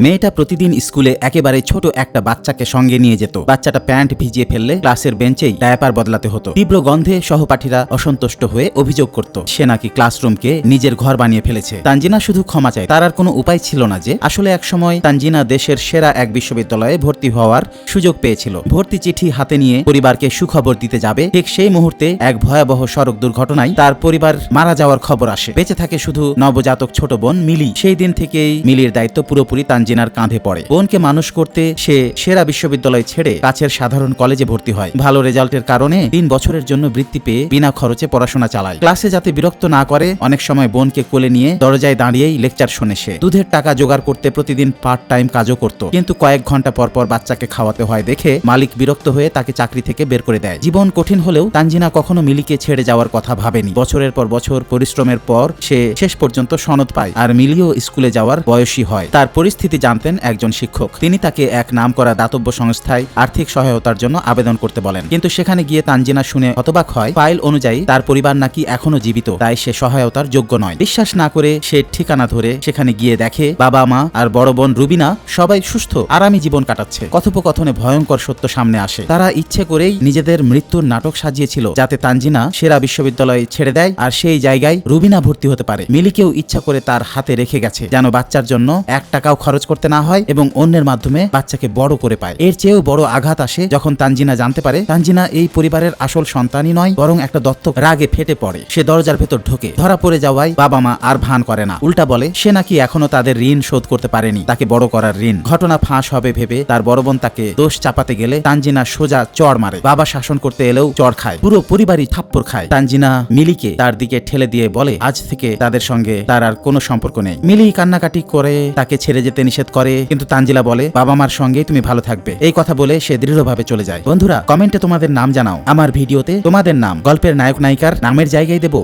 মেয়েটা প্রতিদিন স্কুলে একেবারে ছোট একটা বাচ্চাকে সঙ্গে নিয়ে যেত। বাচ্চাটা প্যান্ট ভিজিয়ে ফেললে ক্লাসের বেঞ্চেই ডায়াপার বদলাতে হতো। তীব্র গন্ধে সহপাঠীরা অসন্তুষ্ট হয়ে অভিযোগ করত সে নাকি ক্লাসরুমকে নিজের ঘর বানিয়ে ফেলেছে। তানজিনা শুধু ক্ষমা চায়, তার আর কোনো উপায় ছিল না যে আসলে একসময় তানজিনা দেশের সেরা এক বিশ্ববিদ্যালয়ে ভর্তি হওয়ার সুযোগ পেয়েছিল। ভর্তি চিঠি হাতে নিয়ে পরিবারকে সুখবর দিতে যাবে, ঠিক সেই মুহূর্তে এক ভয়াবহ সড়ক দুর্ঘটনায় তার পরিবার মারা যাওয়ার খবর আসে। বেঁচে থাকে শুধু নবজাতক ছোট বোন মিলি। সেই দিন থেকেই মিলির দায়িত্ব পুরোপুরি তানজিনার কাঁধে পড়ে। বোনকে মানুষ করতে সে সেরা বিশ্ববিদ্যালয় ছেড়ে কাছের সাধারণ কলেজে ভর্তি হয়। ভালো রেজাল্টের কারণে 3 বছরের জন্য বৃত্তি পেয়ে বিনা খরচে পড়াশোনা চালায়। ক্লাসে যাতে বিরক্ত না করে অনেক সময় বোনকে কোলে নিয়ে দরজায় দাঁড়িয়েই লেকচার শুনে সে। দুধের টাকা জোগাড় করতে প্রতিদিন পার্ট টাইম কাজও করত, কিন্তু কয়েক ঘন্টা পর পর বাচ্চাকে খাওয়াতে হয় দেখে মালিক বিরক্ত হয়ে তাকে চাকরি থেকে বের করে দেয়। জীবন কঠিন হলেও তানজিনা কখনো মিলিকে ছেড়ে যাওয়ার কথা ভাবেনি। বছরের পর বছর পরিশ্রমের পর সে শেষ পর্যন্ত সনদ পায়, আর মিলিও স্কুলে যাওয়ার বয়সী হয়। তার পরিস্থিতি জানতেন একজন শিক্ষক। তিনি তাকে এক নামকরা দাতব্য সংস্থায় আর্থিক সহায়তার জন্য আবেদন করতে বলেন, কিন্তু সেখানে গিয়ে তানজিনা শুনে হতবাক হয় ফাইল অনুযায়ী তার পরিবার নাকি এখনো জীবিত, তাই সে সহায়তার যোগ্য নয়। বিশ্বাস না করে সে ঠিকানা ধরে সেখানে গিয়ে দেখে বাবা মা আর বড় বোন রুবিনা সবাই সুস্থ আরামী জীবন কাটাচ্ছে। কথোপকথনে ভয়ঙ্কর সত্য সামনে আসে। তারা ইচ্ছে করেই নিজেদের মৃত্যুর নাটক সাজিয়েছিল যাতে তানজিনা সেরা বিশ্ববিদ্যালয়ে ছেড়ে দেয় আর সেই জায়গায় রুবিনা ভর্তি হতে পারে। মিলিকেও ইচ্ছা করে তার হাতে রেখে গেছে যেন বাচ্চার জন্য 1 টাকাও খরচ করতে না হয় এবং অন্যের মাধ্যমে বাচ্চাকে বড় করে পায়। এর চেয়েও বড় আঘাত আসে যখন তানজিনা জানতে পারে তানজিনা এই পরিবারের আসল সন্তানই নয়, বরং একটা দত্তক। রাগে ফেটে পড়ে সে দরজার ভেতর ঢোকে। ধরা পড়ে যাওয়ায় বাবা মা আর ভান করে না, উল্টা বলে সে নাকি এখনো তাদের ঋণ শোধ করতে পারেনি, তাকে বড় করার ঋণ। ঘটনা ফাঁস হবে ভেবে তার বড় বোন তাকে দোষ চাপাতে গেলে তানজিনা সোজা চড় মারে। বাবা শাসন করতে এলেও চড় খায়, পুরো পরিবারই থাপ্পড় খায়। তানজিনা মিলিকে তার দিকে ঠেলে দিয়ে বলে আজ থেকে তাদের সঙ্গে তার আর কোনো সম্পর্ক নেই। মিলি কান্নাকাটি করে তাকে ছেড়ে যেতে নিষেধ করে, কিন্তু তানজিলা বলে বাবা মার সঙ্গেই তুমি ভালো থাকবে। এই কথা বলে সে দৃঢ়ভাবে চলে যায়। বন্ধুরা, কমেন্টে তোমাদের নাম জানাও। আমার ভিডিওতে তোমাদের নাম গল্পের নায়ক নায়িকার নামের জায়গায় দেব।